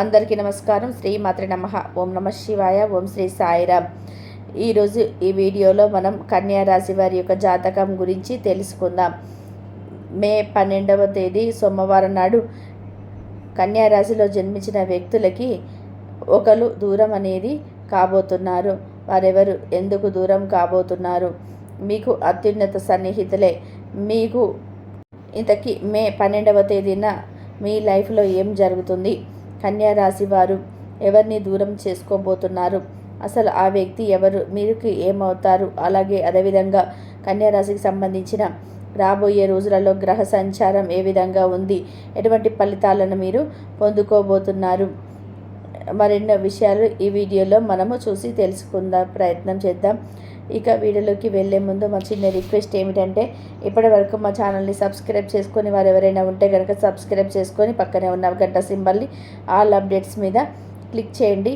అందరికీ నమస్కారం. శ్రీమాత్రే నమః. ఓం నమ శివాయ. ఓం శ్రీ సాయిరామ్. ఈరోజు ఈ వీడియోలో మనం కన్యా రాశి వారి యొక్క జాతకం గురించి తెలుసుకుందాం. మే 12వ తేదీ సోమవారం నాడు కన్యా రాశిలో జన్మించిన వ్యక్తులకి ఒకరు దూరం అనేది కాబోతున్నారు. వారెవరు, ఎందుకు దూరం కాబోతున్నారు? మీకు అత్యున్నత సన్నిహితులే. మీకు ఇంతకీ మే 12వ తేదీన మీ లైఫ్లో ఏం జరుగుతుంది? కన్యా రాశి వారు ఎవరిని దూరం చేసుకోబోతున్నారు? అసలు ఆ వ్యక్తి ఎవరు? మీకు ఏమవుతారు? అలాగే అదేవిధంగా కన్యా రాశికి సంబంధించిన రాబోయే రోజులలో గ్రహ సంచారం ఏ విధంగా ఉంది? ఎటువంటి ఫలితాలను మీరు పొందుకోబోతున్నారు? మరెన్నో విషయాలు ఈ వీడియోలో మనము చూసి తెలుసుకుందాం, ప్రయత్నం చేద్దాం. ఇక వీడియోలోకి వెళ్ళే ముందు మా చిన్న రిక్వెస్ట్ ఏమిటంటే, ఇప్పటి వరకు మా ఛానల్ని సబ్స్క్రైబ్ చేసుకొని వారు ఎవరైనా ఉంటే కనుక సబ్స్క్రైబ్ చేసుకొని పక్కనే ఉన్న గంట సింబల్ని ఆల్ అప్డేట్స్ మీద క్లిక్ చేయండి.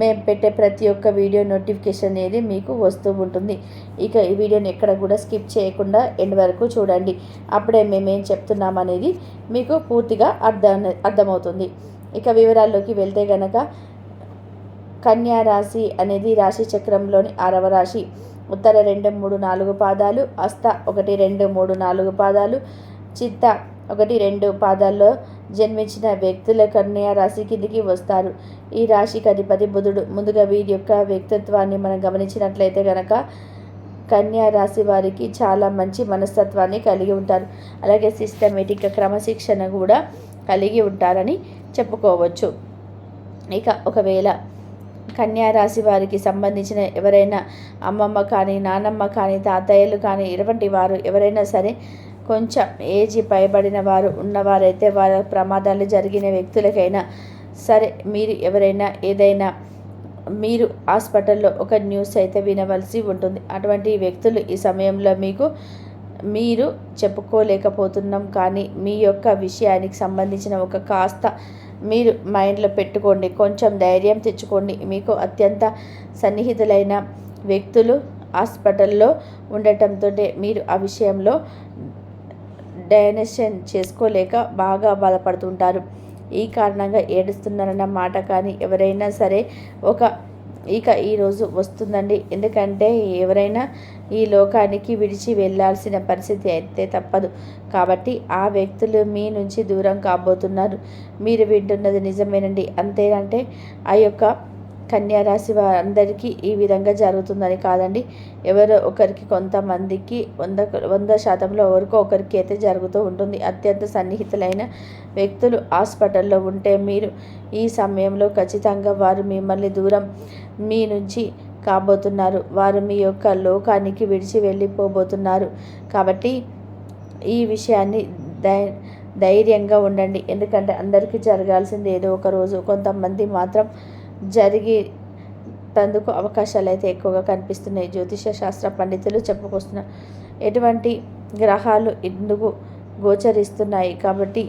మేము పెట్టే ప్రతి ఒక్క వీడియో నోటిఫికేషన్ అనేది మీకు వస్తూ ఉంటుంది. ఇక ఈ వీడియోని ఎక్కడ కూడా స్కిప్ చేయకుండా ఎండ్ వరకు చూడండి. అప్పుడే మేమేం చెప్తున్నాం అనేది మీకు పూర్తిగా అర్థమవుతుంది. ఇక వివరాల్లోకి వెళ్తే గనక, కన్యా రాశి అనేది రాశి చక్రంలోని 6వ రాశి. ఉత్తర 2, 3, 4 పాదాలు, హస్త 1, 2, 3, 4 పాదాలు, చిత్త 1, 2 పాదాల్లో జన్మించిన వ్యక్తుల కన్యా రాశి కిందికి వస్తారు. ఈ రాశికి అధిపతి బుధుడు. ముందుగా వీరి యొక్క వ్యక్తిత్వాన్ని మనం గమనించినట్లయితే కనుక, కన్యా రాశి వారికి చాలా మంచి మనస్తత్వాన్ని కలిగి ఉంటారు. అలాగే సిస్టమేటిక్ క్రమశిక్షణ కూడా కలిగి ఉంటారని చెప్పుకోవచ్చు. ఇక ఒకవేళ కన్యా రాశి వారికి సంబంధించిన ఎవరైనా అమ్మమ్మ కానీ, నానమ్మ కానీ, తాతయ్యలు కానీ, ఇటువంటి వారు ఎవరైనా సరే కొంచెం ఏజ్ పైబడిన వారు ఉన్నవారైతే, వారి ప్రమాదాలు జరిగిన వ్యక్తులకైనా సరే, మీరు ఎవరైనా ఏదైనా మీరు హాస్పిటల్లో ఒక న్యూస్ అయితే వినవలసి ఉంటుంది. అటువంటి వ్యక్తులు ఈ సమయంలో మీరు చెప్పుకోలేకపోతున్నాం, కానీ మీ యొక్క విషయానికి సంబంధించిన ఒక కాస్త మీరు మైండ్లో పెట్టుకోండి, కొంచెం ధైర్యం తెచ్చుకోండి. మీకు అత్యంత సన్నిహితులైన వ్యక్తులు హాస్పిటల్లో ఉండటంతో మీరు ఆ విషయంలో డైజెషన్ చేసుకోలేక బాగా బాధపడుతుంటారు. ఈ కారణంగా ఏడుస్తున్నారన్న మాట కానీ ఎవరైనా సరే ఇక ఈరోజు వస్తుందండి. ఎందుకంటే ఎవరైనా ఈ లోకానికి విడిచి వెళ్ళాల్సిన పరిస్థితి అయితే తప్పదు. కాబట్టి ఆ వ్యక్తులు మీ నుంచి దూరం కాబోతున్నారు. మీరు వింటున్నది నిజమేనండి. అంతేనంటే ఆ యొక్క కన్యా రాశి వారందరికీ ఈ విధంగా జరుగుతుందని కాదండి. ఎవరో ఒకరికి, కొంతమందికి 100% ఎవరికో ఒకరికి అయితే జరుగుతూ ఉంటుంది. అత్యంత సన్నిహితులైన వ్యక్తులు హాస్పిటల్లో ఉంటే మీరు ఈ సమయంలో ఖచ్చితంగా వారు మిమ్మల్ని దూరం మీ నుంచి కాబోతున్నారు. వారు మీ యొక్క లోకానికి విడిచి వెళ్ళిపోబోతున్నారు. కాబట్టి ఈ విషయాన్ని ధైర్యంగా ఉండండి. ఎందుకంటే అందరికీ జరగాల్సింది ఏదో ఒక రోజు, కొంతమంది మాత్రం జరిగేందుకు అవకాశాలు అయితే ఎక్కువగా కనిపిస్తున్నాయి. జ్యోతిష శాస్త్ర పండితులు చెప్పుకొస్తున్నారు. ఎటువంటి గ్రహాలు ఎందుకు గోచరిస్తున్నాయి కాబట్టి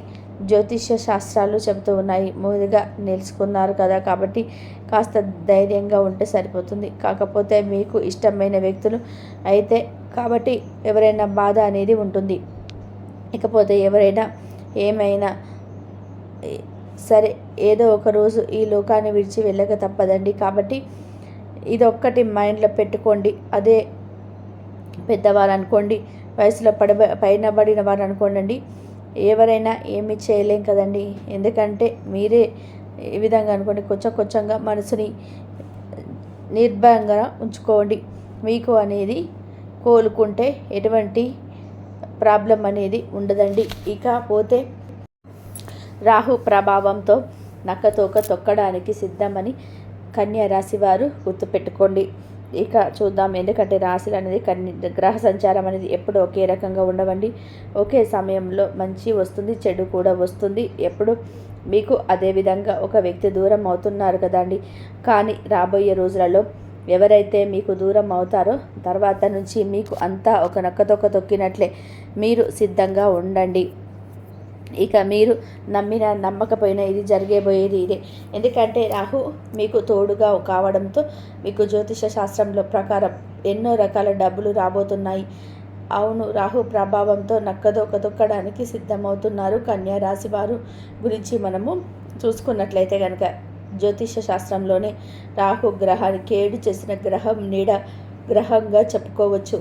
జ్యోతిష శాస్త్రాలు చెబుతూ ఉన్నాయి. ముందుగా నిలుచుకున్నారు కదా, కాబట్టి కాస్త ధైర్యంగా ఉంటే సరిపోతుంది. కాకపోతే మీకు ఇష్టమైన వ్యక్తులు అయితే కాబట్టి ఎవరైనా బాధ అనేది ఉంటుంది. ఇకపోతే ఎవరైనా ఏమైనా సరే ఏదో ఒక రోజు ఈ లోకాన్ని విడిచి వెళ్ళక తప్పదండి. కాబట్టి ఇదొక్కటి మైండ్లో పెట్టుకోండి. అదే పెద్దవారు అనుకోండి, వయసులో పైన పడిన వారు అనుకోండి, ఎవరైనా ఏమీ చేయలేం కదండి. ఎందుకంటే మీరే ఈ విధంగా అనుకోండి, కొంచెంగా మనసుని నిర్భయంగా ఉంచుకోండి. మీకు అనేది కోలుకుంటే ఎటువంటి ప్రాబ్లం అనేది ఉండదండి. ఇకపోతే రాహు ప్రభావంతో నక్కతోక తొక్కడానికి సిద్ధమని కన్యా రాశి వారు గుర్తుపెట్టుకోండి. ఇక చూద్దాం. ఎందుకంటే రాశులు అనేది గ్రహ సంచారం అనేది ఎప్పుడు ఒకే రకంగా ఉండవండి. ఒకే సమయంలో మంచి వస్తుంది, చెడు కూడా వస్తుంది. ఎప్పుడు మీకు అదేవిధంగా ఒక వ్యక్తి దూరం అవుతున్నారు కదండి. కానీ రాబోయే రోజులలో ఎవరైతే మీకు దూరం అవుతారో తర్వాత నుంచి మీకు అంతా ఒక నక్కతోక తొక్కినట్లే. మీరు సిద్ధంగా ఉండండి. ఇక మీరు నమ్మకపోయినా ఇది జరగబోయేది ఇదే. ఎందుకంటే రాహు మీకు తోడుగా కావడంతో మీకు జ్యోతిష శాస్త్రంలో ప్రకారం ఎన్నో రకాల డబ్బులు రాబోతున్నాయి. అవును, రాహు ప్రభావంతో నక్కదొక్క తొక్కడానికి సిద్ధమవుతున్నారు కన్యా రాశి వారు గురించి మనము చూసుకున్నట్లయితే కనుక జ్యోతిష శాస్త్రంలోనే రాహు గ్రహాన్ని కేడు చేసిన గ్రహం నీడ గ్రహంగా చెప్పుకోవచ్చు.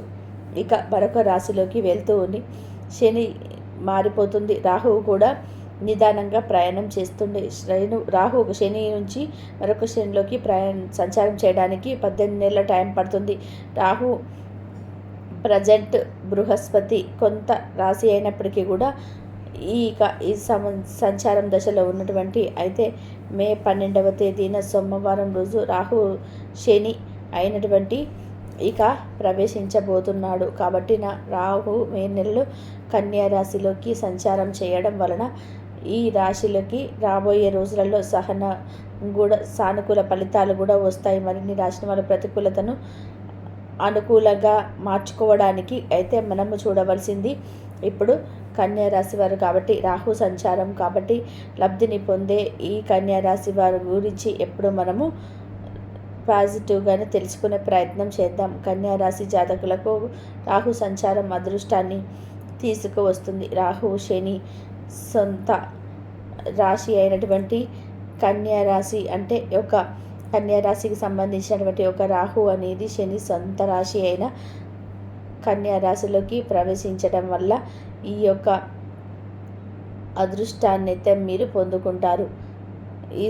ఇక మరొక రాశిలోకి వెళ్తూ ఉంది. శని మారిపోతుంది. రాహువు కూడా నిదానంగా ప్రయాణం చేస్తుండే. రాహు శని నుంచి మరొక శనిలోకి సంచారం చేయడానికి 18 నెలల టైం పడుతుంది. రాహు ప్రజెంట్ బృహస్పతి కొంత రాశి అయినప్పటికీ కూడా ఈ సంచారం దశలో ఉన్నటువంటి అయితే మే 12వ తేదీన సోమవారం రోజు రాహు శని అయినటువంటి ఇక ప్రవేశించబోతున్నాడు. కాబట్టి రాహు మే నెలలో కన్యా రాశిలోకి సంచారం చేయడం వలన ఈ రాశిలోకి రాబోయే రోజులలో సానుకూల ఫలితాలు కూడా వస్తాయి. మరిన్ని రాసిన వాళ్ళ ప్రతికూలతను అనుకూలంగా మార్చుకోవడానికి అయితే మనము చూడవలసింది ఇప్పుడు కన్యా రాశి వారు. కాబట్టి రాహు సంచారం కాబట్టి లబ్ధిని పొందే ఈ కన్యా రాశి వారి గురించి ఎప్పుడు మనము పాజిటివ్గానే తెలుసుకునే ప్రయత్నం చేద్దాం. కన్యా రాశి జాతకులకు రాహు సంచారం అదృష్టాన్ని తీసుకువస్తుంది. రాహు శని సొంత రాశి అయినటువంటి కన్యా రాశి అంటే కన్యా రాశికి సంబంధించినటువంటి ఒక రాహు అనేది శని సొంత రాశి అయిన కన్యా రాశిలోకి ప్రవేశించడం వల్ల ఈ యొక్క అదృష్టాన్ని అయితే మీరు పొందుకుంటారు. ఈ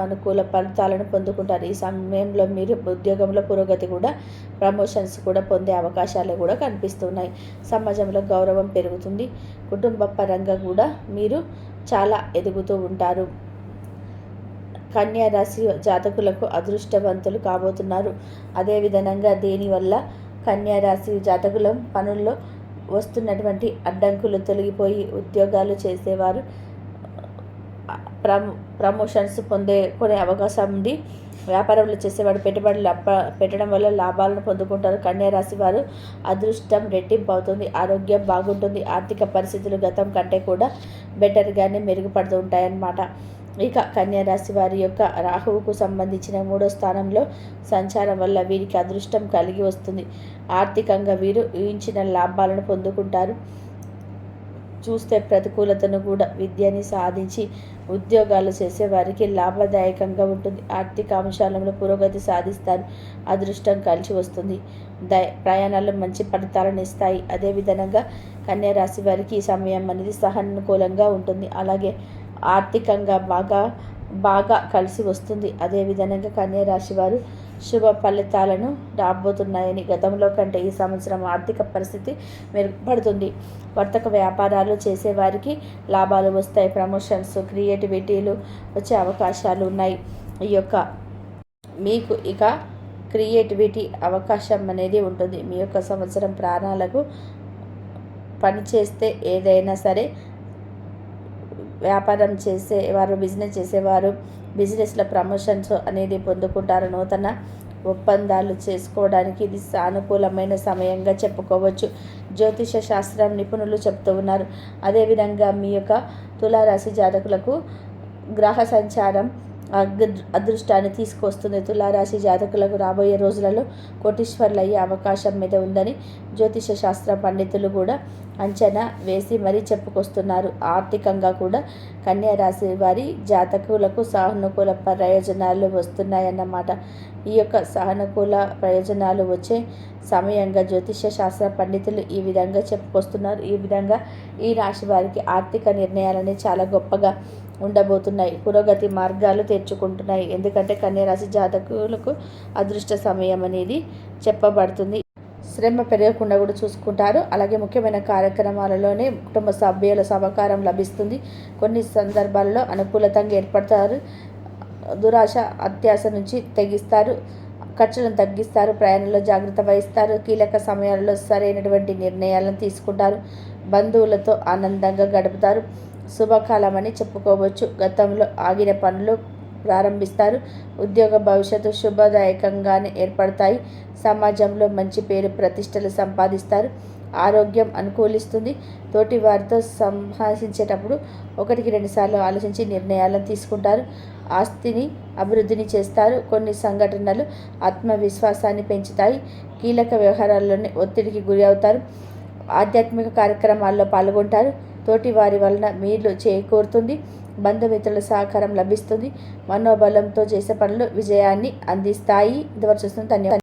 అనుకూల ఫలితాలను పొందుకుంటారు. ఈ సమయంలో మీరు ఉద్యోగంలో పురోగతి కూడా ప్రమోషన్స్ కూడా పొందే అవకాశాలు కూడా కనిపిస్తున్నాయి. సమాజంలో గౌరవం పెరుగుతుంది. కుటుంబ పరంగా కూడా మీరు చాలా ఎదుగుతూ ఉంటారు. కన్యా రాశి జాతకులకు అదృష్టవంతులు కాబోతున్నారు. అదేవిధంగా దీనివల్ల కన్యా రాశి జాతకుల పనుల్లో వస్తున్నటువంటి అడ్డంకులు తొలగిపోయి ఉద్యోగాలు చేసేవారు ప్రమోషన్స్ కొనే అవకాశం ఉంది. వ్యాపారంలో చేసేవాడు పెట్టుబడులు పెట్టడం వల్ల లాభాలను పొందుకుంటారు. కన్యా రాశి వారు అదృష్టం రెట్టింపు అవుతుంది. ఆరోగ్యం బాగుంటుంది. ఆర్థిక పరిస్థితులు గతం కంటే కూడా బెటర్గానే మెరుగుపడుతూ ఉంటాయన్నమాట. ఇక కన్యా రాశి వారి యొక్క రాహువుకు సంబంధించిన 3వ స్థానంలో సంచారం వల్ల వీరికి అదృష్టం కలిగి వస్తుంది. ఆర్థికంగా వీరు ఊహించిన లాభాలను పొందుకుంటారు. చూస్తే ప్రతికూలతను కూడా విద్యని సాధించి ఉద్యోగాలు చేసే వారికి లాభదాయకంగా ఉంటుంది. ఆర్థిక అంశాలలో పురోగతి సాధిస్తారు. అదృష్టం కలిసి వస్తుంది. ప్రయాణాలు మంచి ఫలితాలను ఇస్తాయి. అదేవిధంగా కన్యా రాశి వారికి ఈ సమయం అనేది సహానుకూలంగా ఉంటుంది. అలాగే ఆర్థికంగా బాగా కలిసి వస్తుంది. అదేవిధంగా కన్యా రాశి వారు శుభ ఫలితాలను రాబోతున్నాయని గతంలో కంటే ఈ సంవత్సరం ఆర్థిక పరిస్థితి మెరుగుపడుతుంది. వర్తక వ్యాపారాలు చేసేవారికి లాభాలు వస్తాయి. ప్రమోషన్స్ క్రియేటివిటీలు వచ్చే అవకాశాలు ఉన్నాయి. మీకు క్రియేటివిటీ అవకాశం అనేది ఉంటుంది. మీ యొక్క సంవత్సరం ప్రాణాలకు పనిచేస్తే ఏదైనా సరే వ్యాపారం చేసేవారు బిజినెస్లో ప్రమోషన్స్ అనేది పొందుకుంటారు. నూతన ఒప్పందాలు చేసుకోవడానికి ఇది సానుకూలమైన సమయంగా చెప్పుకోవచ్చు. జ్యోతిష శాస్త్రం నిపుణులు చెప్తూ ఉన్నారు. అదేవిధంగా మీ యొక్క తులారాశి జాతకులకు గ్రహ సంచారం అదృష్టాన్ని తీసుకొస్తుంది. తులారాశి జాతకులకు రాబోయే రోజులలో కోటీశ్వర్లు అయ్యే అవకాశం మీద ఉందని జ్యోతిష శాస్త్ర పండితులు కూడా అంచనా వేసి మరీ చెప్పుకొస్తున్నారు. ఆర్థికంగా కూడా కన్యా రాశి వారి జాతకులకు సానుకూల ప్రయోజనాలు వస్తున్నాయన్నమాట. ఈ యొక్క సానుకూల ప్రయోజనాలు వచ్చే సమయంగా జ్యోతిష శాస్త్ర పండితులు ఈ విధంగా చెప్పుకొస్తున్నారు. ఈ విధంగా ఈ రాశి వారికి ఆర్థిక నిర్ణయాలని చాలా గొప్పగా ఉండబోతున్నాయి. పురోగతి మార్గాలు తెరుచుకుంటున్నాయి. ఎందుకంటే కన్యా రాశి జాతకులకు అదృష్ట సమయం అనేది చెప్పబడుతుంది. శ్రమ పెరగకుండా కూడా చూసుకుంటారు. అలాగే ముఖ్యమైన కార్యక్రమాలలోనే కుటుంబ సభ్యుల సహకారం లభిస్తుంది. కొన్ని సందర్భాల్లో అనుకూలతంగా ఏర్పడతారు. దురాశ అత్యాశ నుంచి తెగిస్తారు. ఖర్చులను తగ్గిస్తారు. ప్రయాణంలో జాగ్రత్త వహిస్తారు. కీలక సమయాల్లో సరైనటువంటి నిర్ణయాలను తీసుకుంటారు. బంధువులతో ఆనందంగా గడుపుతారు. శుభకాలమని చెప్పుకోవచ్చు. గతంలో ఆగిన పనులు ప్రారంభిస్తారు. ఉద్యోగ భవిష్యత్తు శుభదాయకంగానే ఏర్పడతాయి. సమాజంలో మంచి పేరు ప్రతిష్టలు సంపాదిస్తారు. ఆరోగ్యం అనుకూలిస్తుంది. తోటి వారితో సంభాషించేటప్పుడు 1-2 సార్లు ఆలోచించి నిర్ణయాలను తీసుకుంటారు. ఆస్తిని అభివృద్ధిని చేస్తారు. కొన్ని సంఘటనలు ఆత్మవిశ్వాసాన్ని పెంచుతాయి. కీలక వ్యవహారాల్లోనే ఒత్తిడికి గురి అవుతారు. ఆధ్యాత్మిక కార్యక్రమాల్లో పాల్గొంటారు. తోటి వారి వలన మేలు చేకూరుతుంది. బంధుమిత్రుల సహకారం లభిస్తుంది. మనోబలంతో చేసే పనులు విజయాన్ని అందిస్తాయి. ఇంతవరకు చూస్తున్న ధన్యవాదాలు.